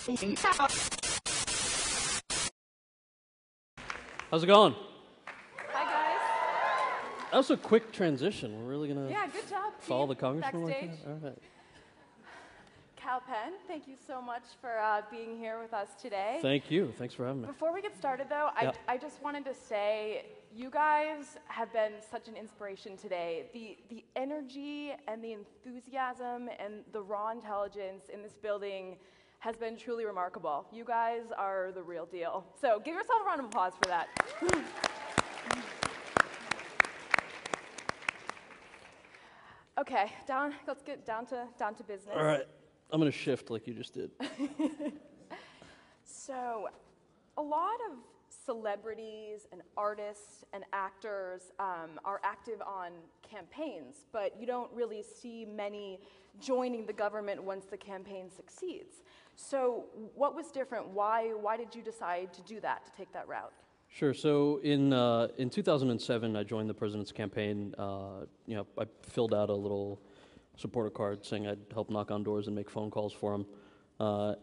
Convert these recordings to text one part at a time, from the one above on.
How's it going? Hi, guys. That was a quick transition. We're really going to Good job, follow team. the congressman like Backstage. that? All right. Kalpen, thank you so much for being here with us today. Thank you. Thanks for having me. Before we get started, though, I just wanted to say you guys have been such an inspiration today. The energy and the enthusiasm and the raw intelligence in this building has been truly remarkable. You guys are the real deal. So give yourself a round of applause for that. Okay, let's get down to business. All right. I'm going to shift like you just did. So, a lot of celebrities and artists and actors are active on campaigns, but you don't really see many joining the government once the campaign succeeds. So, what was different? Why did you decide to do that, to take that route? Sure. So in 2007, I joined the president's campaign. I filled out a little supporter card saying I'd help knock on doors and make phone calls for him.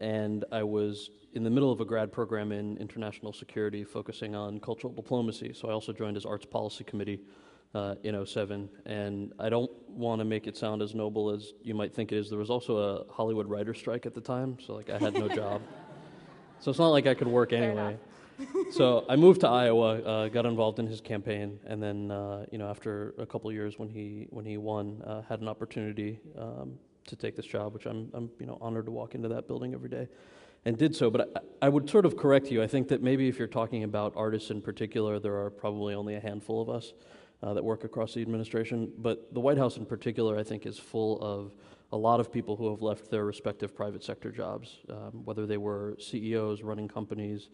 And I was in the middle of a grad program in international security focusing on cultural diplomacy. So I also joined his arts policy committee in 2007. And I don't want to make it sound as noble as you might think it is. There was also a Hollywood writer's strike at the time, so I had no job. So it's not like I could work anyway. So I moved to Iowa, got involved in his campaign, and then after a couple of years when he won, had an opportunity to take this job, which I'm honored to walk into that building every day, and did so. But I would sort of correct you. I think that maybe if you're talking about artists in particular, there are probably only a handful of us that work across the administration. But the White House in particular, I think, is full of a lot of people who have left their respective private sector jobs, whether they were CEOs running companies,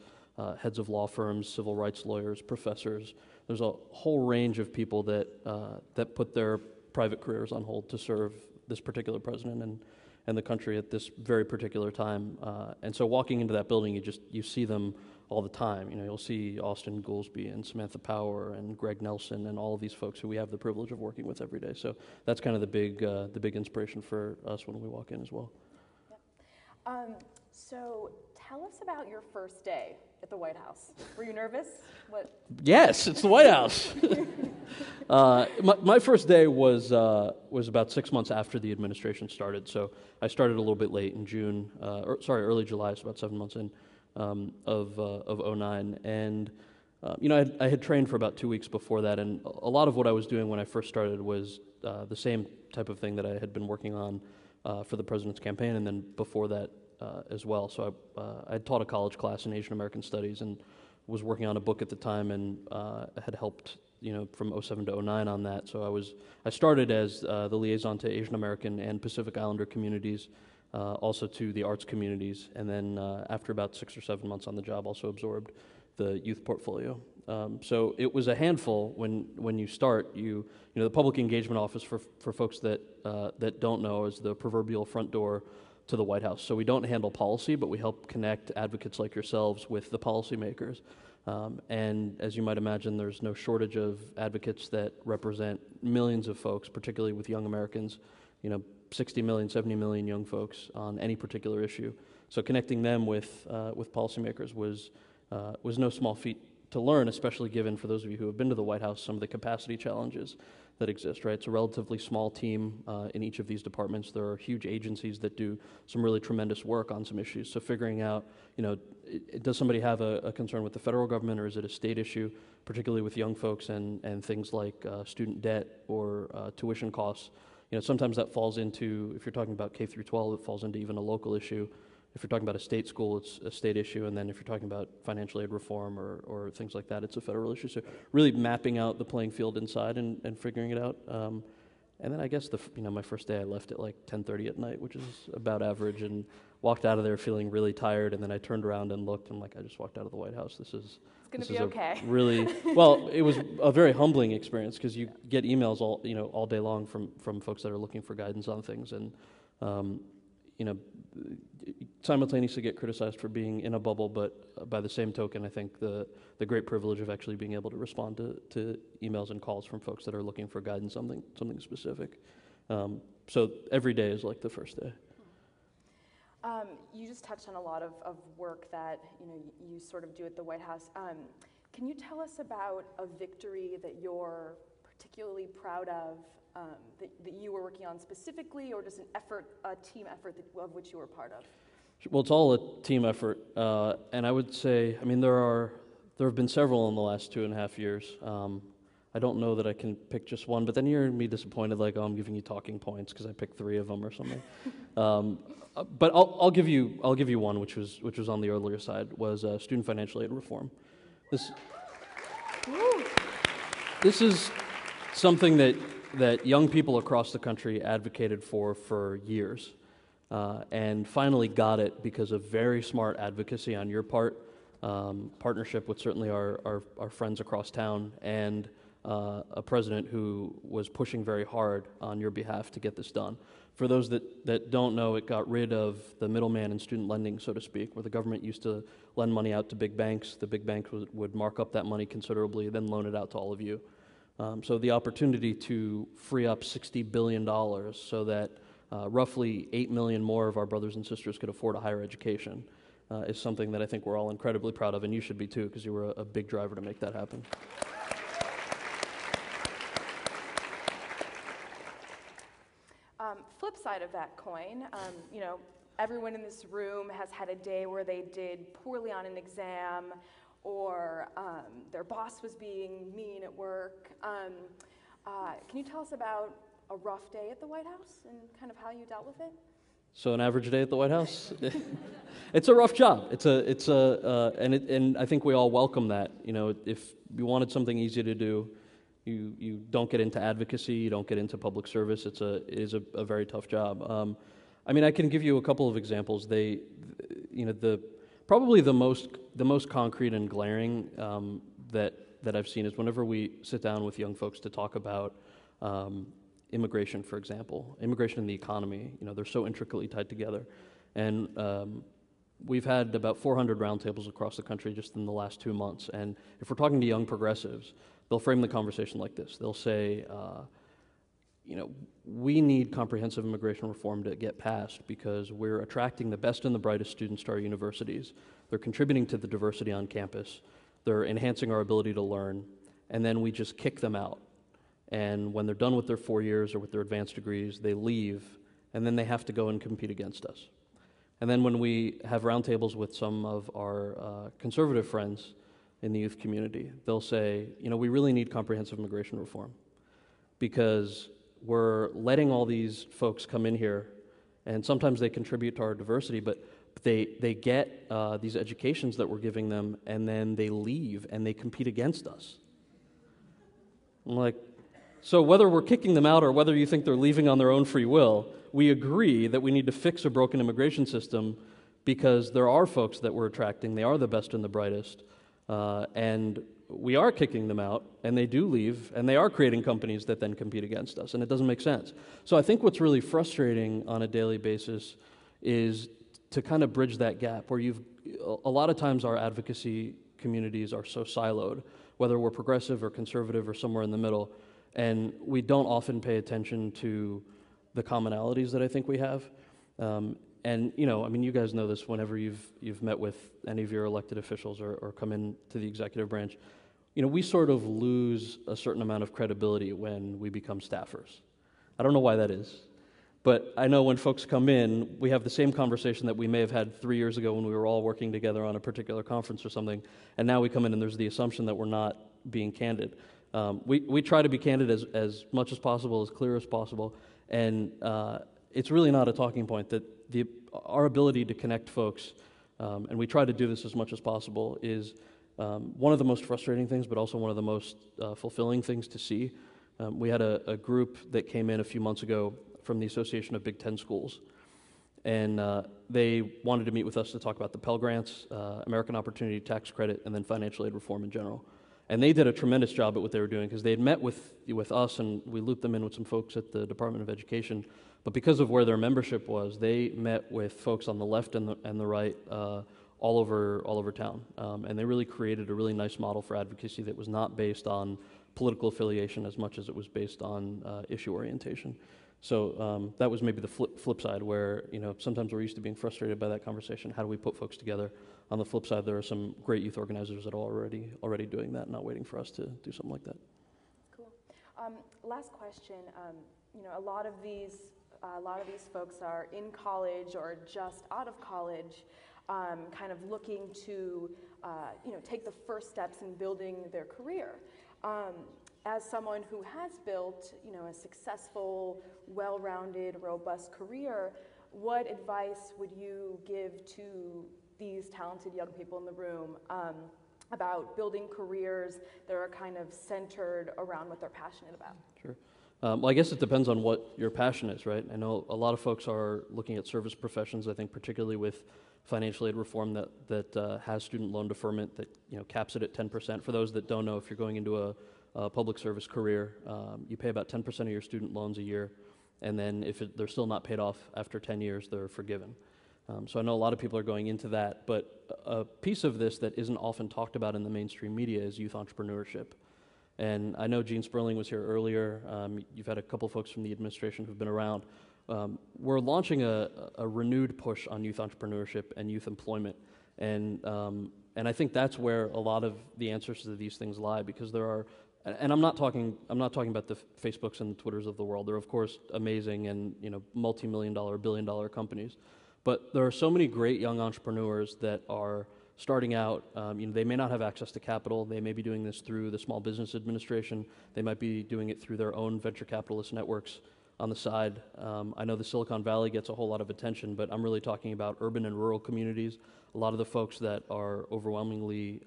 heads of law firms, civil rights lawyers, professors. There's a whole range of people that put their private careers on hold to serve this particular president and the country at this very particular time. And so walking into that building, you see them all the time. You'll see Austin Goolsbee and Samantha Power and Greg Nelson and all of these folks who we have the privilege of working with every day. So that's kind of the big inspiration for us when we walk in as well. Yep. So tell us about your first day at the White House. Were you nervous? What? Yes, it's the White House. My first day was about 6 months after the administration started. So I started a little bit late in early July, so about 7 months in of 2009. And I had trained for about 2 weeks before that, and a lot of what I was doing when I first started was the same type of thing that I had been working on for the president's campaign, and then before that as well. So I had taught a college class in Asian American Studies and was working on a book at the time, and had helped from 2007 to 2009 on that. So I started as the liaison to Asian American and Pacific Islander communities, also to the arts communities, and then after about 6 or 7 months on the job, also absorbed the youth portfolio. So it was a handful when you start. The public engagement office for folks that don't know is the proverbial front door to the White House. So we don't handle policy, but we help connect advocates like yourselves with the policymakers. And as you might imagine, there's no shortage of advocates that represent millions of folks, particularly with young Americans, 60 million, 70 million young folks on any particular issue. So connecting them with policymakers was no small feat to learn, especially given, for those of you who have been to the White House, some of the capacity challenges that exist, right? It's a relatively small team in each of these departments. There are huge agencies that do some really tremendous work on some issues. So figuring out, does somebody have a concern with the federal government, or is it a state issue, particularly with young folks and things like student debt or tuition costs? Sometimes that falls into, if you're talking about K through 12, it falls into even a local issue. If you're talking about a state school, it's a state issue, and then if you're talking about financial aid reform or things like that, it's a federal issue. So really mapping out the playing field inside and figuring it out. And then I guess my first day I left at like 10:30 at night, which is about average, and walked out of there feeling really tired. And then I turned around and looked, and I just walked out of the White House. It's going to be okay. Really, well, it was a very humbling experience because you get emails all day long from folks that are looking for guidance on things, and simultaneously get criticized for being in a bubble, but by the same token, I think the great privilege of actually being able to respond to emails and calls from folks that are looking for guidance on something specific. So every day is like the first day. You just touched on a lot of work that you sort of do at the White House. Can you tell us about a victory that you're particularly proud of, that you were working on specifically, or just a team effort of which you were part of? Well, it's all a team effort, and I would say, I mean, there have been several in the last 2.5 years. I don't know that I can pick just one, but then you're gonna be disappointed, like, oh, I'm giving you talking points because I picked 3 of them or something. But I'll give you one, which was on the earlier side, was student financial aid reform. This is something that young people across the country advocated for years, and finally got it because of very smart advocacy on your part, partnership with certainly our friends across town, and a president who was pushing very hard on your behalf to get this done. For those that don't know, it got rid of the middleman in student lending, so to speak, where the government used to lend money out to big banks. The big banks would mark up that money considerably, then loan it out to all of you. So the opportunity to free up $60 billion so that roughly 8 million more of our brothers and sisters could afford a higher education is something that I think we're all incredibly proud of, and you should be too, because you were a big driver to make that happen. Flip side of that coin, everyone in this room has had a day where they did poorly on an exam, or their boss was being mean at work. Can you tell us about a rough day at the White House and kind of how you dealt with it? So an average day at the White House, it's a rough job. And I think we all welcome that. If you wanted something easy to do, you don't get into advocacy, you don't get into public service. It is a very tough job. I mean, I can give you a couple of examples. Probably the most concrete and glaring that I've seen is whenever we sit down with young folks to talk about immigration, for example, immigration and the economy. They're so intricately tied together, and we've had about 400 roundtables across the country just in the last 2 months. And if we're talking to young progressives, they'll frame the conversation like this. They'll say, we need comprehensive immigration reform to get passed because we're attracting the best and the brightest students to our universities. They're contributing to the diversity on campus. They're enhancing our ability to learn, and then we just kick them out. And when they're done with their 4 years or with their advanced degrees, they leave, and then they have to go and compete against us. And then when we have roundtables with some of our conservative friends in the youth community, they'll say, we really need comprehensive immigration reform because we're letting all these folks come in here, and sometimes they contribute to our diversity, but they get these educations that we're giving them, and then they leave and they compete against us. I'm like, so whether we're kicking them out or whether you think they're leaving on their own free will, we agree that we need to fix a broken immigration system because there are folks that we're attracting, they are the best and the brightest, and we are kicking them out, and they do leave, and they are creating companies that then compete against us, and it doesn't make sense. So I think what's really frustrating on a daily basis is to kind of bridge that gap where a lot of times our advocacy communities are so siloed, whether we're progressive or conservative or somewhere in the middle, and we don't often pay attention to the commonalities that I think we have. And you guys know this whenever you've met with any of your elected officials or come into the executive branch. We sort of lose a certain amount of credibility when we become staffers. I don't know why that is, but I know when folks come in, we have the same conversation that we may have had 3 years ago when we were all working together on a particular conference or something, and now we come in and there's the assumption that we're not being candid. We try to be candid as much as possible, as clear as possible, and it's really not a talking point that our ability to connect folks, and we try to do this as much as possible, is one of the most frustrating things, but also one of the most fulfilling things to see. We had a group that came in a few months ago from the Association of Big Ten Schools, and they wanted to meet with us to talk about the Pell Grants, American Opportunity Tax Credit, and then financial aid reform in general. And they did a tremendous job at what they were doing because they had met with us, and we looped them in with some folks at the Department of Education. But because of where their membership was, they met with folks on the left and the right all over town. And they really created a really nice model for advocacy that was not based on political affiliation as much as it was based on issue orientation. So that was maybe the flip side where, sometimes we're used to being frustrated by that conversation. How do we put folks together? On the flip side, there are some great youth organizers that are already doing that, not waiting for us to do something like that. Cool. Last question. A lot of these folks are in college or just out of college, kind of looking to, take the first steps in building their career. As someone who has built, a successful, well-rounded, robust career, what advice would you give to these talented young people in the room about building careers that are kind of centered around what they're passionate about? Sure. Well, I guess it depends on what your passion is, right? I know a lot of folks are looking at service professions, I think particularly with financial aid reform that has student loan deferment that caps it at 10%. For those that don't know, if you're going into a public service career, you pay about 10% of your student loans a year, and then if they're still not paid off after 10 years, they're forgiven. So I know a lot of people are going into that, but a piece of this that isn't often talked about in the mainstream media is youth entrepreneurship. And I know Gene Sperling was here earlier. You've had a couple folks from the administration who've been around. We're launching a renewed push on youth entrepreneurship and youth employment, and I think that's where a lot of the answers to these things lie, because there are. And I'm not talking about the Facebooks and the Twitters of the world. They're of course amazing and multi-million-dollar, billion-dollar companies, but there are so many great young entrepreneurs that are starting out. They may not have access to capital. They may be doing this through the Small Business Administration. They might be doing it through their own venture capitalist networks on the side. I know the Silicon Valley gets a whole lot of attention, but I'm really talking about urban and rural communities. A lot of the folks that are overwhelmingly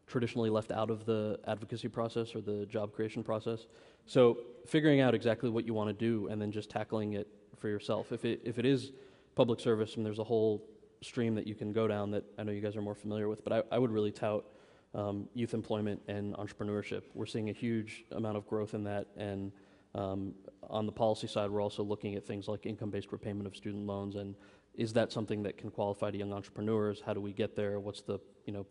traditionally left out of the advocacy process or the job creation process. So figuring out exactly what you want to do and then just tackling it for yourself. If it is public service, and there's a whole stream that you can go down that I know you guys are more familiar with, but I would really tout youth employment and entrepreneurship. We're seeing a huge amount of growth in that, and on the policy side, we're also looking at things like income-based repayment of student loans, and is that something that can qualify to young entrepreneurs? How do we get there? What's the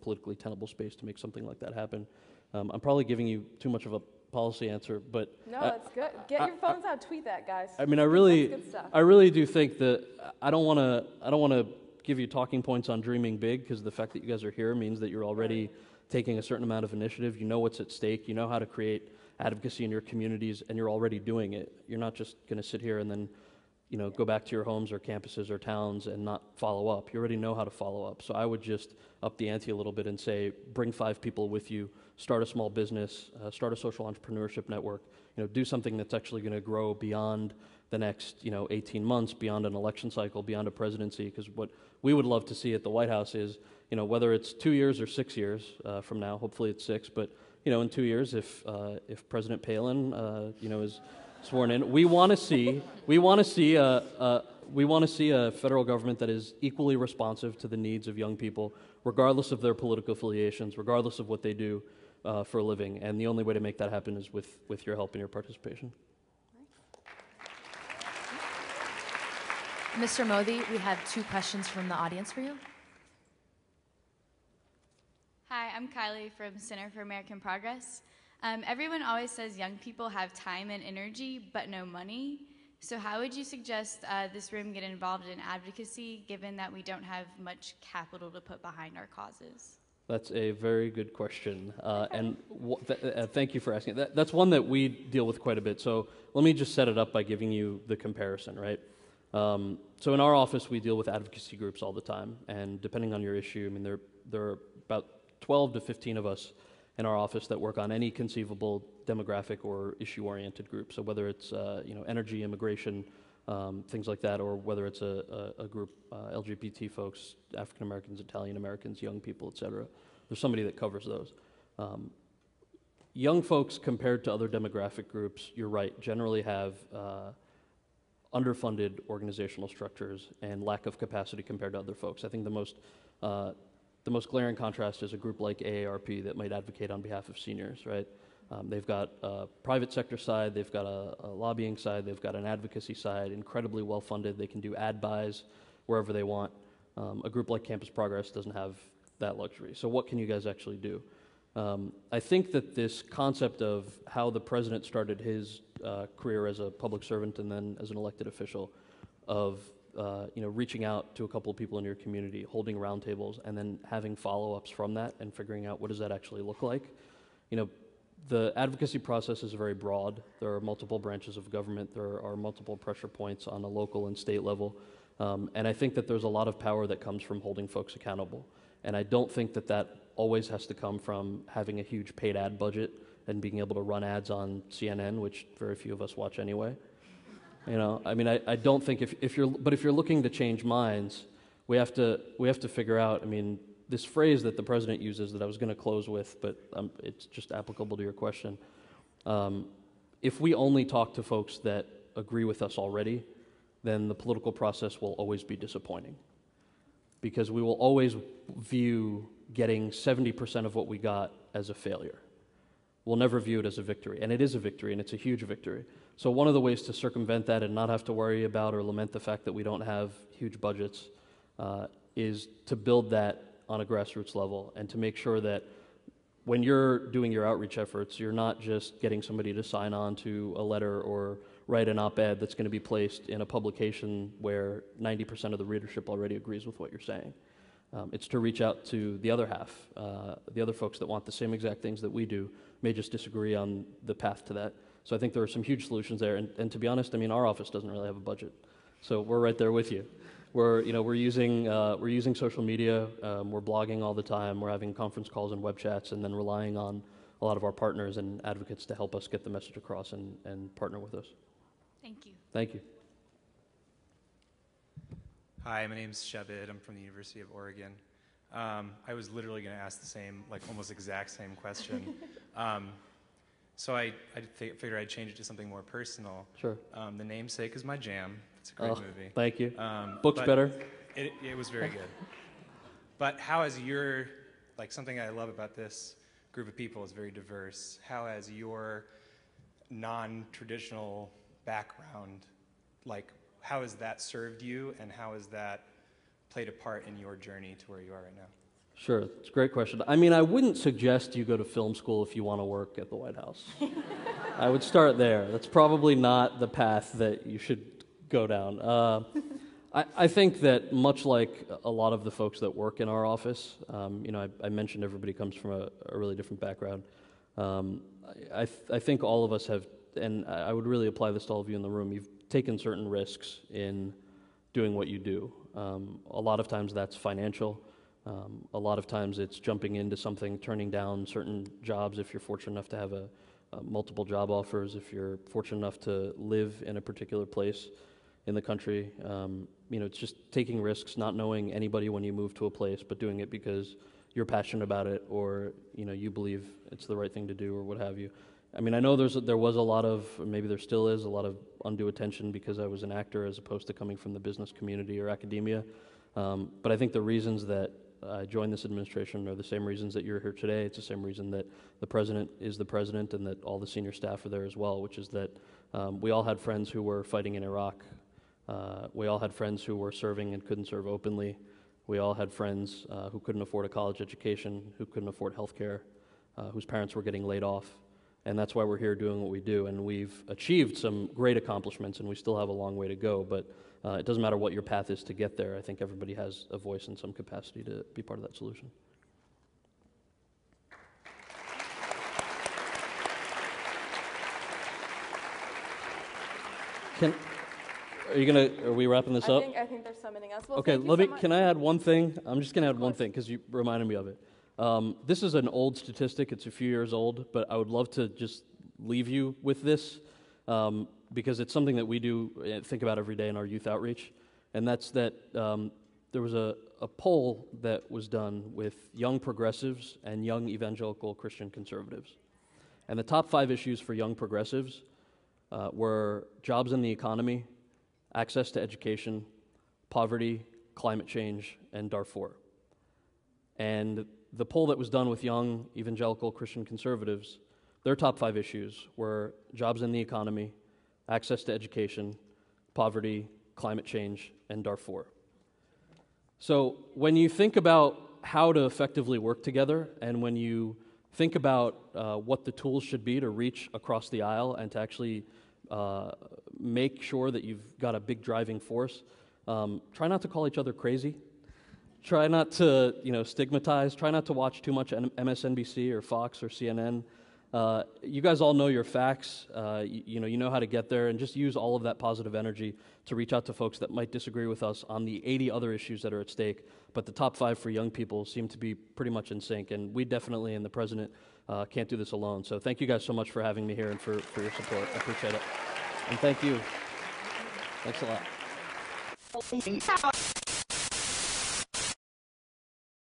politically tenable space to make something like that happen? I'm probably giving you too much of a policy answer, but no, that's good. Get your phones out, tweet that, guys. I mean, I really do think that I don't want to give you talking points on dreaming big, because the fact that you guys are here means that you're already taking a certain amount of initiative. You know what's at stake. You know how to create advocacy in your communities, and you're already doing it. You're not just going to sit here and then go back to your homes or campuses or towns and not follow up. You already know how to follow up. So I would just up the ante a little bit and say, bring 5 people with you, start a small business, start a social entrepreneurship network, do something that's actually going to grow beyond the next, 18 months, beyond an election cycle, beyond a presidency. Because what we would love to see at the White House is, whether it's 2 years or 6 years from now, hopefully it's 6, but in 2 years, if President Palin, is sworn in, we want to see a federal government that is equally responsive to the needs of young people, regardless of their political affiliations, regardless of what they do for a living. And the only way to make that happen is with your help and your participation. Mr. Modi, we have 2 questions from the audience for you. Hi, I'm Kylie from Center for American Progress. Everyone always says young people have time and energy, but no money. So how would you suggest this room get involved in advocacy, given that we don't have much capital to put behind our causes? That's a very good question, and thank you for asking. That's one that we deal with quite a bit. So let me just set it up by giving you the comparison, right? So in our office, we deal with advocacy groups all the time, and depending on your issue, I mean, there are about 12 to 15 of us in our office that work on any conceivable demographic or issue-oriented group. So whether it's energy, immigration, things like that, or whether it's a group, LGBT folks, African Americans, Italian Americans, young people, etc. There's somebody that covers those. Young folks compared to other demographic groups, you're right, generally have underfunded organizational structures and lack of capacity compared to other folks. I think the most glaring contrast is a group like AARP that might advocate on behalf of seniors, right? They've got a private sector side, they've got a lobbying side, they've got an advocacy side, incredibly well funded. They can do ad buys wherever they want. A group like Campus Progress doesn't have that luxury. So what can you guys actually do? I think that this concept of how the president started his career as a public servant and then as an elected official, of reaching out to a couple of people in your community, holding roundtables, and then having follow-ups from that and figuring out what does that actually look like. The advocacy process is very broad. There are multiple branches of government. There are multiple pressure points on a local and state level. And I think that there's a lot of power that comes from holding folks accountable. And I don't think that that always has to come from having a huge paid ad budget and being able to run ads on CNN, which very few of us watch anyway. I don't think if you're looking to change minds, we have to figure out, this phrase that the president uses that I was going to close with, but it's just applicable to your question. If we only talk to folks that agree with us already, then the political process will always be disappointing. Because we will always view getting 70% of what we got as a failure. We'll never view it as a victory. And it is a victory, and it's a huge victory. So one of the ways to circumvent that and not have to worry about or lament the fact that we don't have huge budgets is to build that on a grassroots level and to make sure that when you're doing your outreach efforts, you're not just getting somebody to sign on to a letter or write an op-ed that's going to be placed in a publication where 90% of the readership already agrees with what you're saying. It's to reach out to the other half, the other folks that want the same exact things that we do, may just disagree on the path to that. So I think there are some huge solutions there. And to be honest, our office doesn't really have a budget. So we're right there with you. We're using social media, we're blogging all the time, we're having conference calls and web chats, and then relying on a lot of our partners and advocates to help us get the message across and partner with us. Thank you. Thank you. Hi, my name's Shabid. I'm from the University of Oregon. I was literally going to ask the same, almost exact same question. So I figured I'd change it to something more personal. Sure. The Namesake is my jam. It's a great movie. Thank you. Book's better? It was very good. But how has your, something I love about this group of people is very diverse. How has your non-traditional background, how has that served you, and how has that played a part in your journey to where you are right now? Sure, it's a great question. I wouldn't suggest you go to film school if you want to work at the White House. I would start there. That's probably not the path that you should go down. I think that much like a lot of the folks that work in our office, I mentioned everybody comes from a really different background. I think all of us have, and I would really apply this to all of you in the room, you've taken certain risks in doing what you do. A lot of times that's financial. A lot of times it's jumping into something, turning down certain jobs if you're fortunate enough to have multiple job offers, if you're fortunate enough to live in a particular place in the country. It's just taking risks, not knowing anybody when you move to a place, but doing it because you're passionate about it or you believe it's the right thing to do or what have you. I know there was a lot of, or maybe there still is, a lot of undue attention because I was an actor as opposed to coming from the business community or academia. But I think the reasons that I joined this administration are the same reasons that you're here today. It's the same reason that the president is the president and that all the senior staff are there as well, which is that we all had friends who were fighting in Iraq. We all had friends who were serving and couldn't serve openly. We all had friends who couldn't afford a college education, who couldn't afford health care, whose parents were getting laid off. And that's why we're here doing what we do. And we've achieved some great accomplishments, and we still have a long way to go. But it doesn't matter what your path is to get there. I think everybody has a voice in some capacity to be part of that solution. Are we wrapping this up? I think there's something else. Well, Okay, thank you so much. can I add one thing? I'm just going to add one thing because you reminded me of it. This is an old statistic. It's a few years old, but I would love to just leave you with this because it's something that we do think about every day in our youth outreach, and that's that there was a poll that was done with young progressives and young evangelical Christian conservatives. And the top 5 issues for young progressives were jobs in the economy, access to education, poverty, climate change, and Darfur. And the poll that was done with young evangelical Christian conservatives, their top 5 issues were jobs in the economy, access to education, poverty, climate change, and Darfur. So when you think about how to effectively work together, and when you think about what the tools should be to reach across the aisle and to actually make sure that you've got a big driving force. Try not to call each other crazy. Try not to, stigmatize. Try not to watch too much MSNBC or Fox or CNN. You guys all know your facts. You know how to get there, and just use all of that positive energy to reach out to folks that might disagree with us on the 80 other issues that are at stake. But the top 5 for young people seem to be pretty much in sync, and we definitely, and the president, can't do this alone. So thank you guys so much for having me here and for your support. I appreciate it. And thank you. Thanks a lot.